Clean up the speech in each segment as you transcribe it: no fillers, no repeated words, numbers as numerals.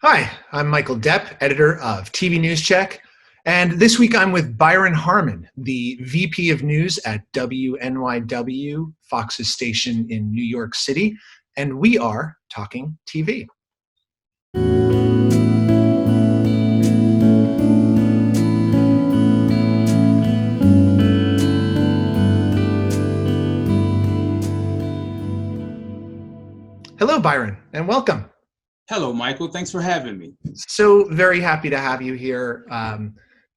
Hi, I'm Michael Depp, editor of TV News Check, and this week I'm with Byron Harmon, the VP of News at WNYW, Fox's station in New York City, and we are talking TV. Hello, Byron, and welcome. Hello, Michael. Thanks for having me. So very happy to have you here,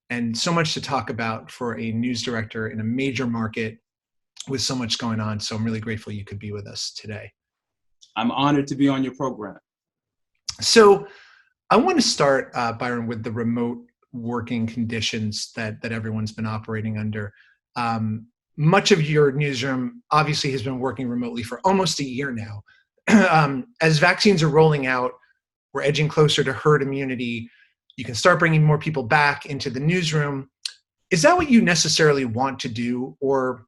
and so much to talk about for a news director in a major market with so much going on. So I'm really grateful you could be with us today. I'm honored to be on your program. So I want to start, Byron, with the remote working conditions that everyone's been operating under. Much of your newsroom obviously has been working remotely for almost a year now. As vaccines are rolling out, we're edging closer to herd immunity. You can start bringing more people back into the newsroom. Is that what you necessarily want to do? Or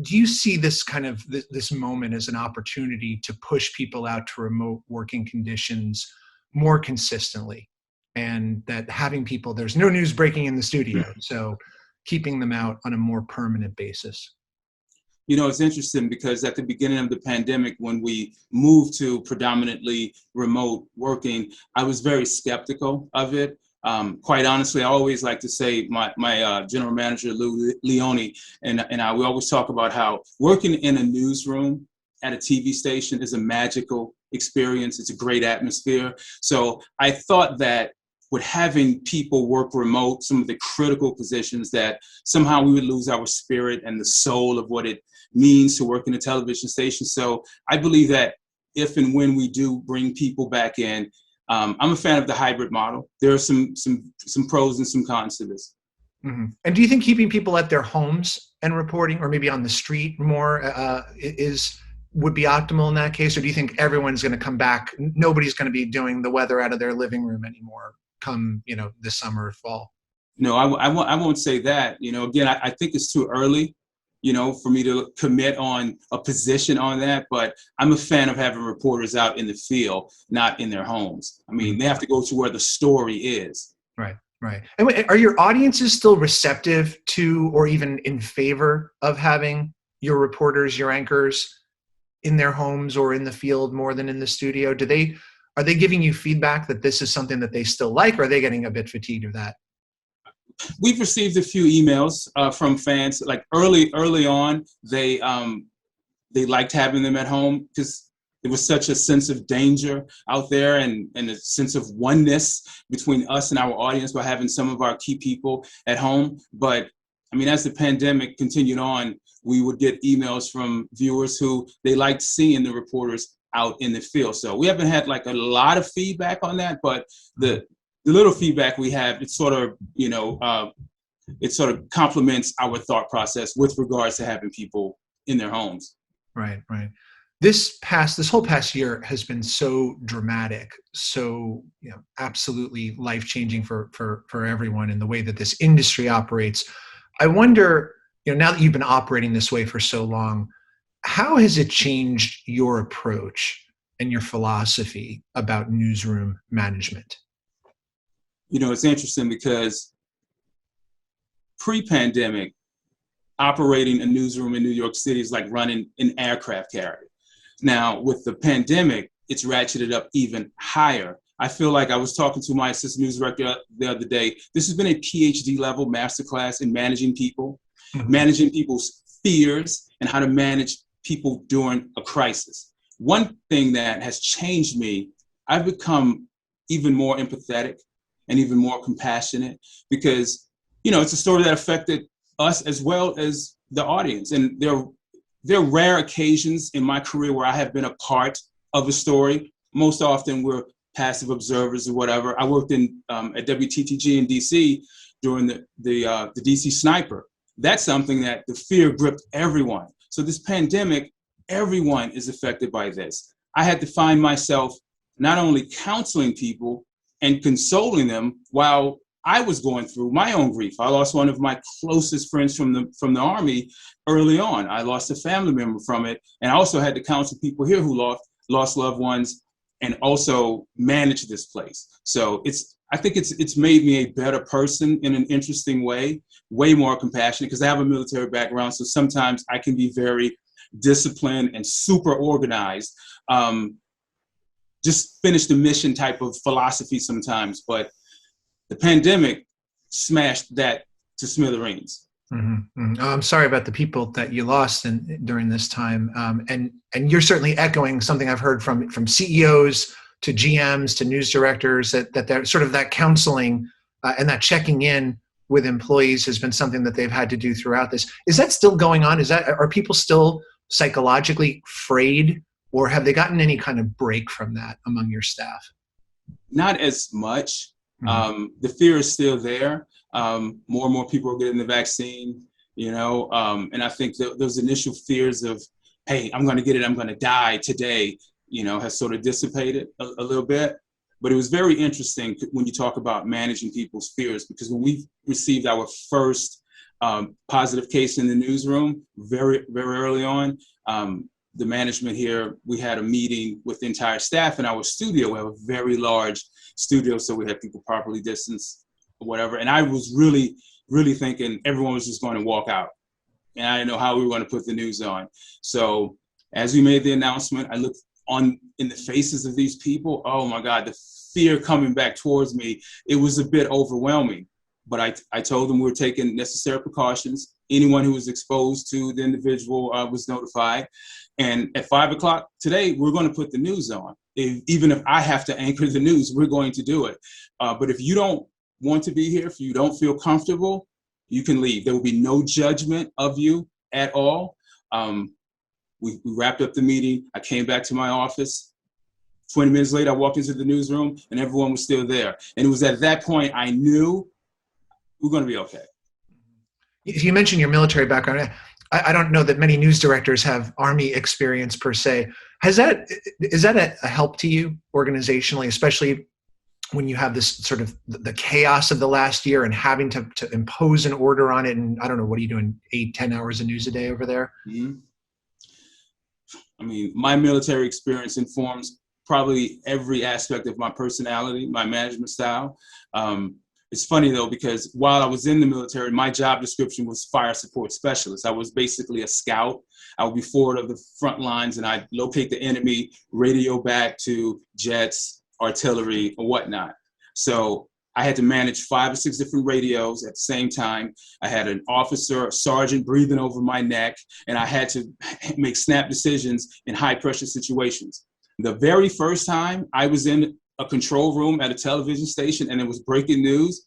do you see this kind of this moment as an opportunity to push people out to remote working conditions more consistently? And that having people, there's no news breaking in the studio, so keeping them out on a more permanent basis. You know, it's interesting because at the beginning of the pandemic, when we moved to predominantly remote working, I was very skeptical of it. Quite honestly, I always like to say my general manager, Lou Leone, and I, we always talk about how working in a newsroom at a TV station is a magical experience. It's a great atmosphere. So I thought that with having people work remote, some of the critical positions, that somehow we would lose our spirit and the soul of what it means to work in a television station. So I believe that if and when we do bring people back in, I'm a fan of the hybrid model. There are some pros and some cons to this. Mm-hmm. And do you think keeping people at their homes and reporting, or maybe on the street more, would be optimal in that case? Or do you think everyone's going to come back? Nobody's going to be doing the weather out of their living room anymore come, this summer or fall? No, I won't say that. Again, I think it's too early, for me to commit on a position on that. But I'm a fan of having reporters out in the field, not in their homes. I mean, they have to go to where the story is. Right, right. And are your audiences still receptive to, or even in favor of having your reporters, your anchors in their homes or in the field more than in the studio? Are they giving you feedback that this is something that they still like, or are they getting a bit fatigued of that? We've received a few emails from fans. Like early on, they liked having them at home because there was such a sense of danger out there and a sense of oneness between us and our audience by having some of our key people at home. But I mean, as the pandemic continued on, we would get emails from viewers who they liked seeing the reporters out in the field. So we haven't had like a lot of feedback on that, but the little feedback we have, it sort of complements our thought process with regards to having people in their homes. Right, right. This whole past year has been so dramatic, so absolutely life-changing for everyone in the way that this industry operates. I wonder, now that you've been operating this way for so long, how has it changed your approach and your philosophy about newsroom management? It's interesting because pre-pandemic, operating a newsroom in New York City is like running an aircraft carrier. Now, with the pandemic, it's ratcheted up even higher. I feel like I was talking to my assistant news director the other day. This has been a PhD level masterclass in managing people, managing people's fears, and how to manage people during a crisis. One thing that has changed me, I've become even more empathetic and even more compassionate because, it's a story that affected us as well as the audience. And there are rare occasions in my career where I have been a part of a story. Most often we're passive observers or whatever. I worked at WTTG in DC during the DC sniper. That's something that the fear gripped everyone. So this pandemic, everyone is affected by this. I had to find myself not only counseling people and consoling them while I was going through my own grief. I lost one of my closest friends from the Army early on. I lost a family member from it. And I also had to counsel people here who lost loved ones and also manage this place. So I think it's made me a better person in an interesting way more compassionate, because I have a military background. So sometimes I can be very disciplined and super organized. Just finish the mission type of philosophy sometimes, but the pandemic smashed that to smithereens. Mm-hmm. Mm-hmm. Oh, I'm sorry about the people that you lost during this time. And you're certainly echoing something I've heard from CEOs to GMs to news directors, that sort of that counseling and that checking in with employees has been something that they've had to do throughout this. Is that still going on? Are people still psychologically frayed, or have they gotten any kind of break from that among your staff? Not as much. Mm-hmm. The fear is still there. More and more people are getting the vaccine, and I think those initial fears of, hey, I'm going to get it, I'm going to die today, has sort of dissipated a little bit. But it was very interesting when you talk about managing people's fears, because when we received our first positive case in the newsroom very, very early on, the management here, we had a meeting with the entire staff in our studio. We have a very large studio, so we had people properly distanced, whatever. And I was really, really thinking everyone was just going to walk out, and I didn't know how we were going to put the news on. So as we made the announcement, I looked in the faces of these people. Oh my God, the fear coming back towards me. It was a bit overwhelming, but I told them we were taking necessary precautions. Anyone who was exposed to the individual was notified. And at 5 o'clock today, we're going to put the news on. Even if I have to anchor the news, we're going to do it. But if you don't want to be here, if you don't feel comfortable, you can leave. There will be no judgment of you at all. We wrapped up the meeting. I came back to my office. 20 minutes later, I walked into the newsroom and everyone was still there. And it was at that point I knew we're going to be okay. You mentioned your military background. I don't know that many news directors have Army experience per se. Is that a help to you organizationally, especially when you have this sort of the chaos of the last year and having to impose an order on it? And I don't know, what are you doing, 8-10 hours of news a day over there? Mm-hmm. I mean, my military experience informs probably every aspect of my personality, my management style. It's funny though, because while I was in the military, my job description was fire support specialist. I was basically a scout. I would be forward of the front lines and I'd locate the enemy, radio back to jets, artillery, or whatnot. So I had to manage 5 or 6 different radios at the same time. I had an officer, a sergeant breathing over my neck, and I had to make snap decisions in high pressure situations. The very first time I was in a control room at a television station and it was breaking news,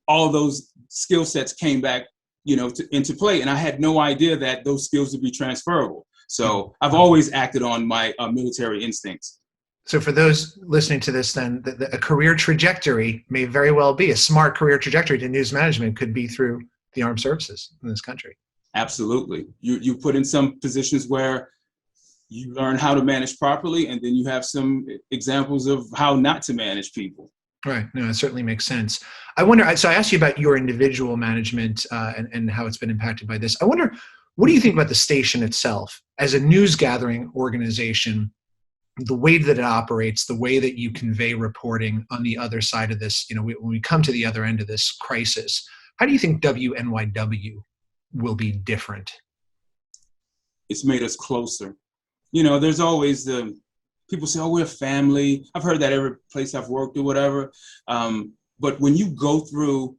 all those skill sets came back, into play. And I had no idea that those skills would be transferable. So I've always acted on my military instincts. So for those listening to this, then a career trajectory may very well be a smart career trajectory to news management could be through the armed services in this country. Absolutely. You put in some positions where you learn how to manage properly, and then you have some examples of how not to manage people. Right. No, it certainly makes sense. I wonder, so I asked you about your individual management and how it's been impacted by this. I wonder, what do you think about the station itself as a news gathering organization, the way that it operates, the way that you convey reporting on the other side of this, when we come to the other end of this crisis? How do you think WNYW will be different? It's made us closer. There's always the people say, oh, we're a family. I've heard that every place I've worked or whatever. But when you go through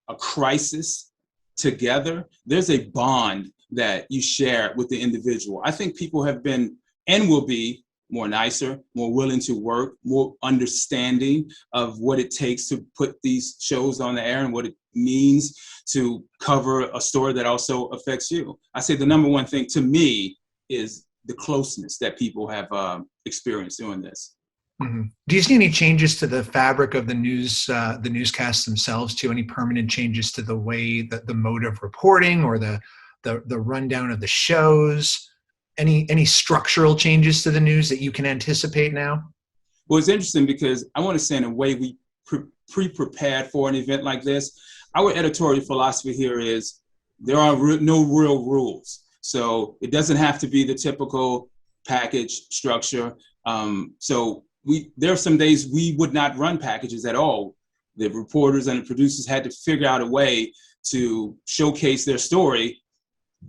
a crisis together, there's a bond that you share with the individual. I think people have been and will be more nicer, more willing to work, more understanding of what it takes to put these shows on the air and what it means to cover a story that also affects you. I say the number one thing to me is the closeness that people have experienced doing this. Mm-hmm. Do you see any changes to the fabric of the newscasts themselves, to any permanent changes to the way that the mode of reporting or the rundown of the shows? Any structural changes to the news that you can anticipate now? Well, it's interesting because I want to say in a way we pre-prepared for an event like this. Our editorial philosophy here is there are no real rules. So it doesn't have to be the typical package structure. So there are some days we would not run packages at all. The reporters and the producers had to figure out a way to showcase their story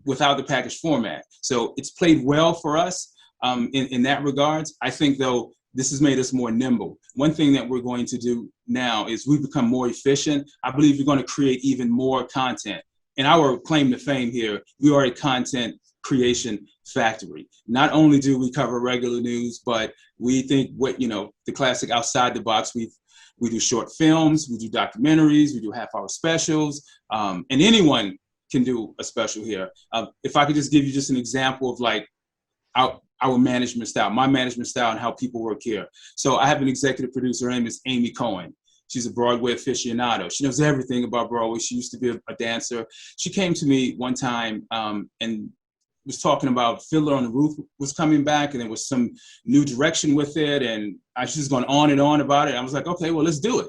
without the package format. So it's played well for us in that regards. I think, though, this has made us more nimble. One thing that we're going to do now is we've become more efficient. I believe we're going to create even more content. And our claim to fame here, we are a content creation factory. Not only do we cover regular news, but we think the classic outside the box. We do short films, we do documentaries, we do half-hour specials, and anyone can do a special here. If I could just give you just an example of like our management style, my management style, and how people work here. So I have an executive producer, her name is Amy Cohen. She's a Broadway aficionado. She knows everything about Broadway. She used to be a dancer. She came to me one time and was talking about Fiddler on the Roof was coming back, and there was some new direction with it. And I was just going on and on about it. I was like, okay, well, let's do it.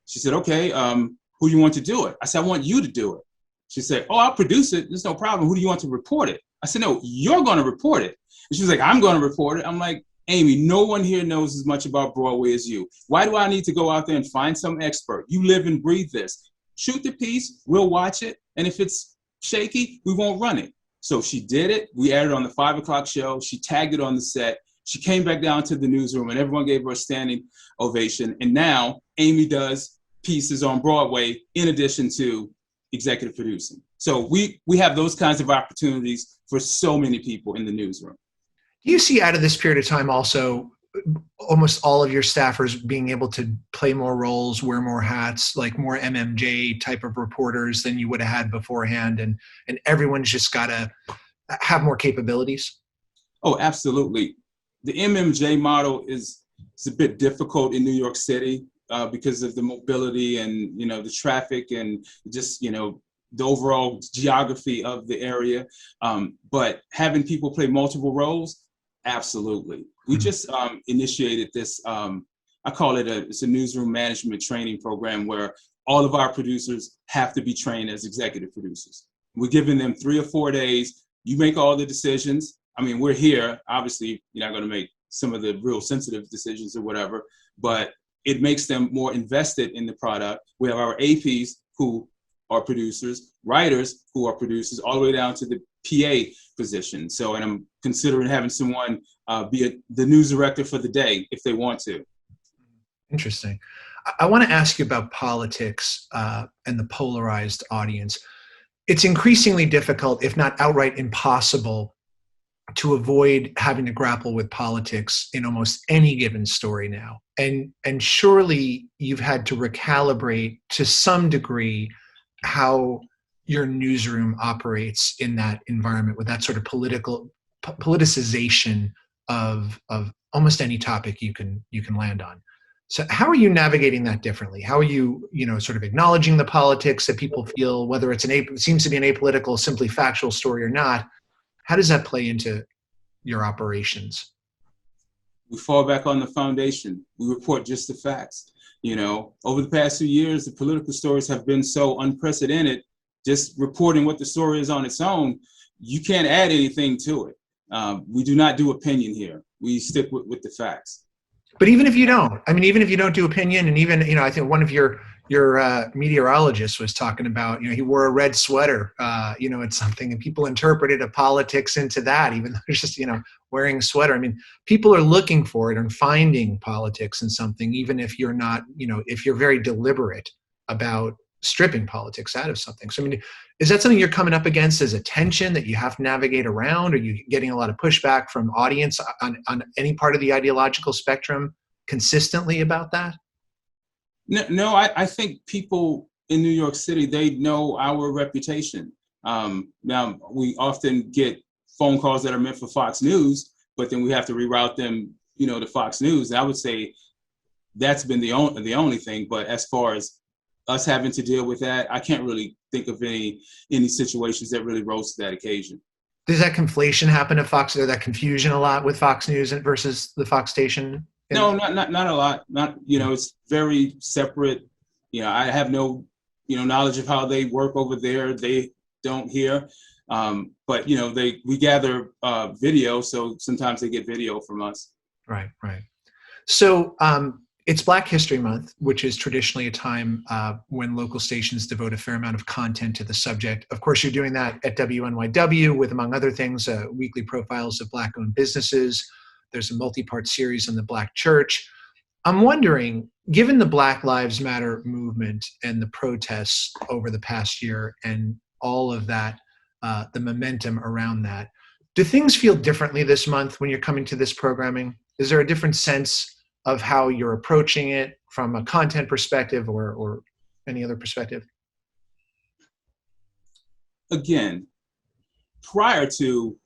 She said, okay, who do you want to do it? I said, I want you to do it. She said, oh, I'll produce it. There's no problem. Who do you want to report it? I said, no, you're going to report it. And she was like, I'm going to report it. I'm like, Amy, no one here knows as much about Broadway as you. Why do I need to go out there and find some expert? You live and breathe this. Shoot the piece, we'll watch it. And if it's shaky, we won't run it. So she did it. We aired it on the 5 o'clock show. She tagged it on the set. She came back down to the newsroom and everyone gave her a standing ovation. And now Amy does pieces on Broadway in addition to executive producing. So we have those kinds of opportunities for so many people in the newsroom. Do you see out of this period of time also almost all of your staffers being able to play more roles, wear more hats, like more MMJ type of reporters than you would have had beforehand, and everyone's just got to have more capabilities? Oh, absolutely. The MMJ model is a bit difficult in New York City because of the mobility and, the traffic and just, the overall geography of the area. But having people play multiple roles, absolutely. We just initiated this, I call it it's a newsroom management training program where all of our producers have to be trained as executive producers. We're giving them 3 or 4 days. You make all the decisions. I mean, we're here. Obviously, you're not going to make some of the real sensitive decisions or whatever, but it makes them more invested in the product. We have our APs who are producers, writers who are producers, all the way down to the PA position. So, and I'm considering having someone be the news director for the day if they want to. Interesting. I want to ask you about politics and the polarized audience. It's increasingly difficult, if not outright impossible, to avoid having to grapple with politics in almost any given story now. And surely you've had to recalibrate to some degree how your newsroom operates in that environment with that sort of politicization of almost any topic you can land on. So how are you navigating that differently? How are you, sort of acknowledging the politics that people feel, whether it's it seems to be an apolitical, simply factual story or not? How does that play into your operations? We fall back on the foundation. We report just the facts. Over the past few years, the political stories have been so unprecedented. Just reporting what the story is on its own, you can't add anything to it. We do not do opinion here. We stick with the facts. But even if you don't, even if you don't do opinion, and even, I think one of your meteorologists was talking about, he wore a red sweater, it's something, and people interpreted a politics into that, even though it's just, wearing a sweater. People are looking for it and finding politics in something, even if you're not, if you're very deliberate about stripping politics out of something. So, is that something you're coming up against as a tension that you have to navigate around? Are you getting a lot of pushback from audience on any part of the ideological spectrum consistently about that? No, I think people in New York City, they know our reputation. Now, we often get phone calls that are meant for Fox News, but then we have to reroute them, to Fox News. And I would say that's been the only thing. But as far as us having to deal with that, I can't really think of any situations that really rose to that occasion. Does that conflation happen at Fox, or that confusion a lot with Fox News versus the Fox station? No, not a lot. Not, it's very separate. I have no, knowledge of how they work over there. They don't here. But, we gather video, so sometimes they get video from us. Right. So it's Black History Month, which is traditionally a time when local stations devote a fair amount of content to the subject. Of course, you're doing that at WNYW with, among other things, weekly profiles of Black-owned businesses. There's a multi-part series on the Black church. I'm wondering, given the Black Lives Matter movement and the protests over the past year and all of that, the momentum around that, do things feel differently this month when you're coming to this programming? Is there a different sense of how you're approaching it from a content perspective or any other perspective? Again, prior to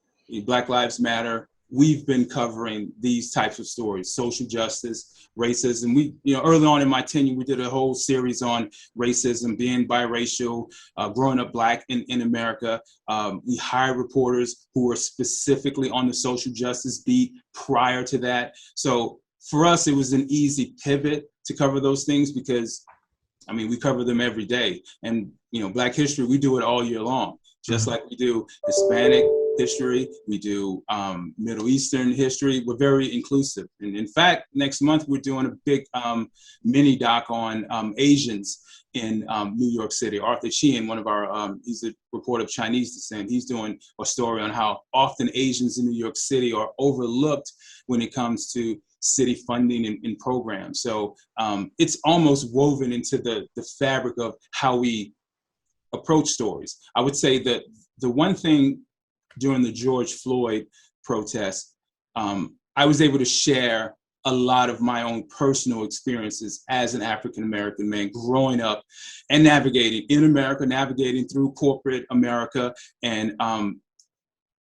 Black Lives Matter, we've been covering these types of stories: social justice, racism. We, early on in my tenure, we did a whole series on racism, being biracial, growing up Black in America. We hired reporters who were specifically on the social justice beat prior to that. So for us, it was an easy pivot to cover those things because, we cover them every day. And, Black history, we do it all year long, just like we do Hispanic history, we do Middle Eastern history. We're very inclusive. And in fact, next month, we're doing a big mini doc on Asians in New York City. Arthur Sheehan, one of our, he's a reporter of Chinese descent. He's doing a story on how often Asians in New York City are overlooked when it comes to city funding and programs. So it's almost woven into the fabric of how we approach stories. I would say that the one thing during the George Floyd protests, I was able to share a lot of my own personal experiences as an African-American man growing up and navigating in America, navigating through corporate America. And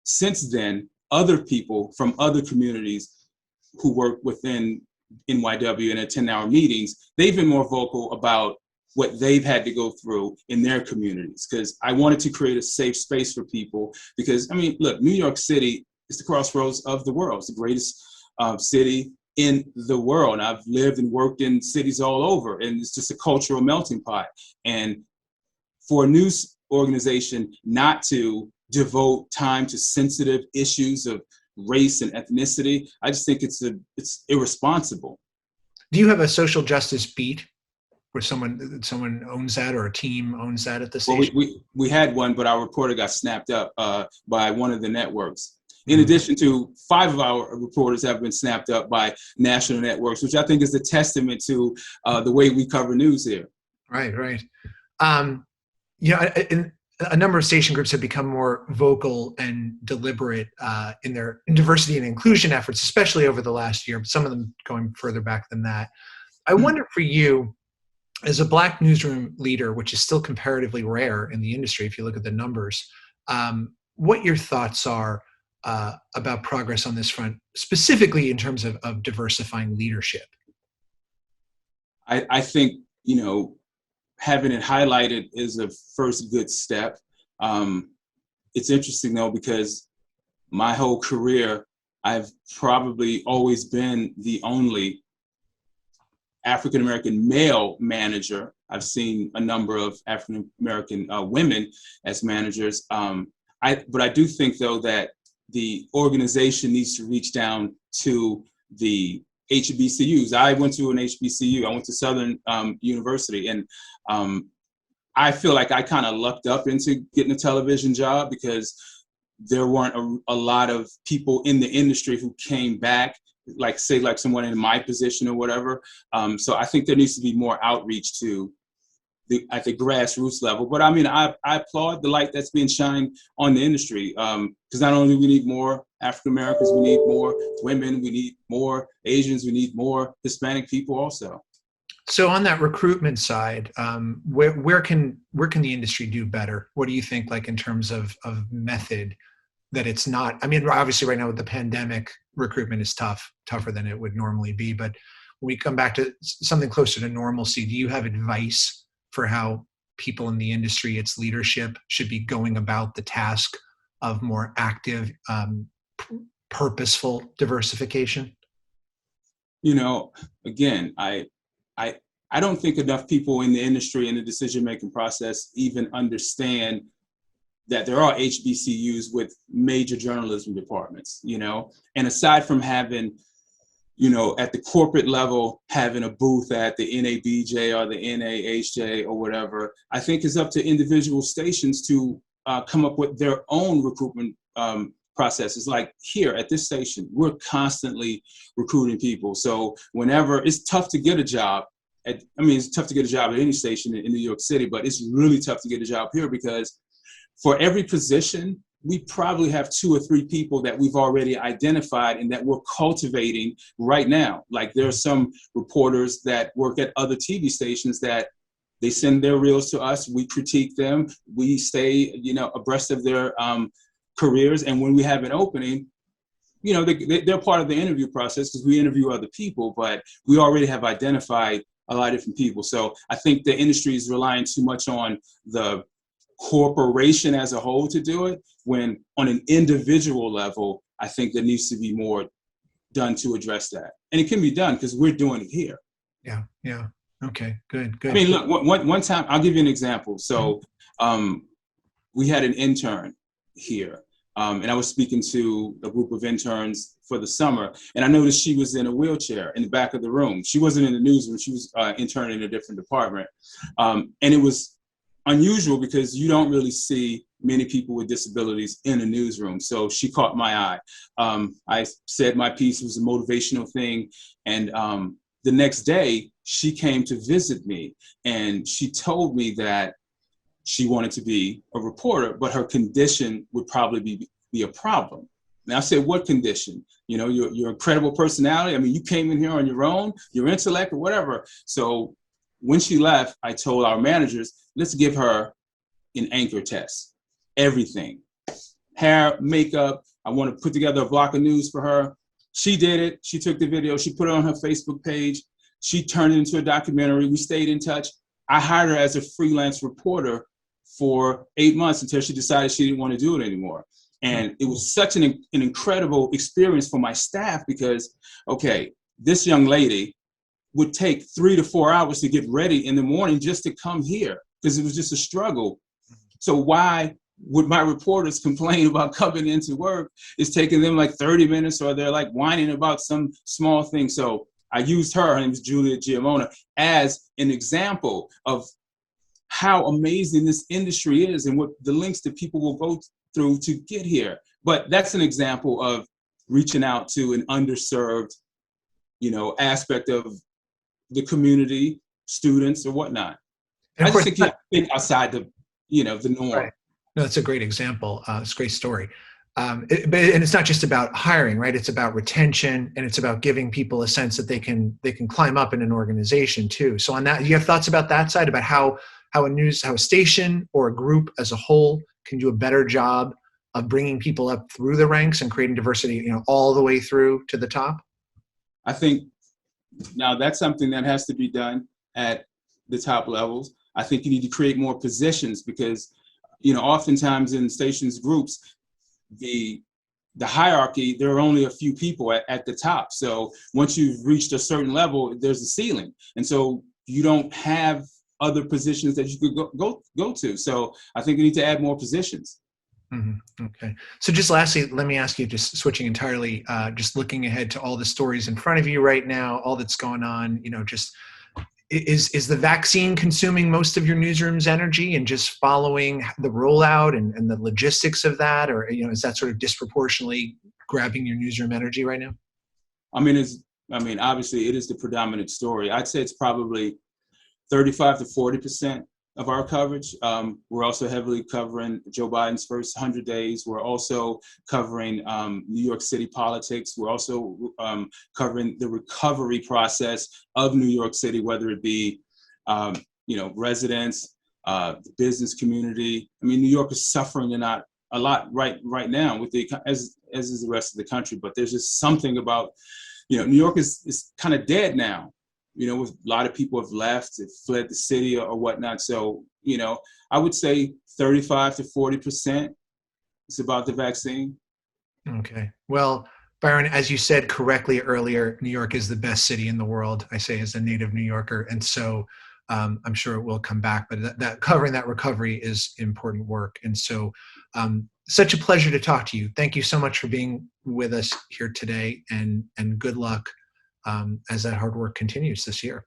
since then, other people from other communities who work within NYW and attend our meetings, they've been more vocal about what they've had to go through in their communities. Because I wanted to create a safe space for people because, look, New York City is the crossroads of the world. It's the greatest city in the world. I've lived and worked in cities all over, and it's just a cultural melting pot. And for a news organization not to devote time to sensitive issues of race and ethnicity, I just think it's irresponsible. Do you have a social justice beat where someone owns that or a team owns that at the station? Well, we had one, but our reporter got snapped up by one of the networks. In addition to 5 of our reporters have been snapped up by national networks, which I think is a testament to the way we cover news here. Right. A number of station groups have become more vocal and deliberate in their diversity and inclusion efforts, especially over the last year, but some of them going further back than that. I wonder for you, as a Black newsroom leader, which is still comparatively rare in the industry, if you look at the numbers, what your thoughts are about progress on this front, specifically in terms of diversifying leadership. I think, having it highlighted is a first good step. It's interesting though, because my whole career, I've probably always been the only African-American male manager. I've seen a number of African-American women as managers. But I do think though that the organization needs to reach down to the HBCUs. I went to an HBCU. I went to Southern University, and I feel like I kind of lucked up into getting a television job because there weren't a lot of people in the industry who came back, like someone in my position or whatever. So I think there needs to be more outreach at the grassroots level. But I applaud the light that's being shined on the industry, because not only do we need more African Americans, we need more women, we need more Asians, we need more Hispanic people also. So on that recruitment side, where can the industry do better? What do you think, like in terms of method, that it's not? Obviously right now with the pandemic, recruitment is tougher than it would normally be. But when we come back to something closer to normalcy, do you have advice for how people in the industry, its leadership, should be going about the task of more active, purposeful diversification? Again, I don't think enough people in the industry and the decision-making process even understand that there are HBCUs with major journalism departments, and aside from having at the corporate level, having a booth at the NABJ or the NAHJ or whatever. I think it's up to individual stations to come up with their own recruitment processes. Like here at this station, we're constantly recruiting people. So whenever it's tough to get a job, it's tough to get a job at any station in New York City, but it's really tough to get a job here because for every position, we probably have 2 or 3 people that we've already identified and that we're cultivating right now. Like there are some reporters that work at other TV stations that they send their reels to us, we critique them, we stay, abreast of their careers. And when we have an opening, they're part of the interview process because we interview other people, but we already have identified a lot of different people. So I think the industry is relying too much on the corporation as a whole to do it, when on an individual level, I think there needs to be more done to address that. And it can be done because we're doing it here. Yeah. Okay, good. I mean, look, one time, I'll give you an example. So we had an intern here, and I was speaking to a group of interns for the summer, and I noticed she was in a wheelchair in the back of the room. She wasn't in the newsroom. She was interning in a different department. And it was unusual because you don't really see many people with disabilities in a newsroom. So she caught my eye. I said my piece was a motivational thing. And the next day, she came to visit me and she told me that she wanted to be a reporter, but her condition would probably be a problem. And I said, what condition? Your incredible personality. I mean, you came in here on your own, your intellect or whatever. So when she left, I told our managers, let's give her an anchor test. Everything. Hair, makeup. I want to put together a block of news for her. She did it. She took the video. She put it on her Facebook page. She turned it into a documentary. We stayed in touch. I hired her as a freelance reporter for 8 months until she decided she didn't want to do it anymore. And it was such an incredible experience for my staff because, okay, this young lady would take 3 to 4 hours to get ready in the morning just to come here because it was just a struggle. So why would my reporters complain about coming into work? It's taking them like 30 minutes or they're like whining about some small thing. So I used her name is Julia Giamona, as an example of how amazing this industry is and what the links that people will go through to get here. But that's an example of reaching out to an underserved, aspect of the community, students or whatnot. And I just think you have to think outside the norm. Right. No, that's a great example. It's a great story. And it's not just about hiring, right? It's about retention, and it's about giving people a sense that they can climb up in an organization too. So on that, you have thoughts about that side, about how a station or a group as a whole can do a better job of bringing people up through the ranks and creating diversity, all the way through to the top? I think now that's something that has to be done at the top levels. I think you need to create more positions because, oftentimes in stations groups, the hierarchy, there are only a few people at the top. So once you've reached a certain level, there's a ceiling. And so you don't have other positions that you could go to. So I think you need to add more positions. Mm-hmm. Okay. So just lastly, let me ask you, just switching entirely, just looking ahead to all the stories in front of you right now, all that's going on, just is the vaccine consuming most of your newsroom's energy and just following the rollout and the logistics of that? Or, is that sort of disproportionately grabbing your newsroom energy right now? Obviously it is the predominant story. I'd say it's probably 35 to 40% of our coverage. We're also heavily covering Joe Biden's first 100 days. We're also covering New York City politics. We're also covering the recovery process of New York City, whether it be, residents, the business community. New York is suffering a lot right now with as is the rest of the country. But there's just something about, New York is kind of dead now. With a lot of people have left, have fled the city or whatnot. So, I would say 35 to 40% is about the vaccine. Okay. Well, Byron, as you said correctly earlier, New York is the best city in the world, I say as a native New Yorker. And so I'm sure it will come back, but that covering that recovery is important work. And so such a pleasure to talk to you. Thank you so much for being with us here today, and good luck as that hard work continues this year.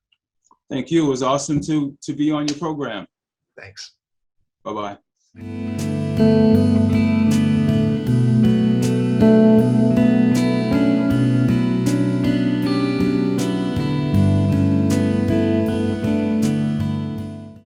Thank you. It was awesome to be on your program. Thanks. Bye-bye.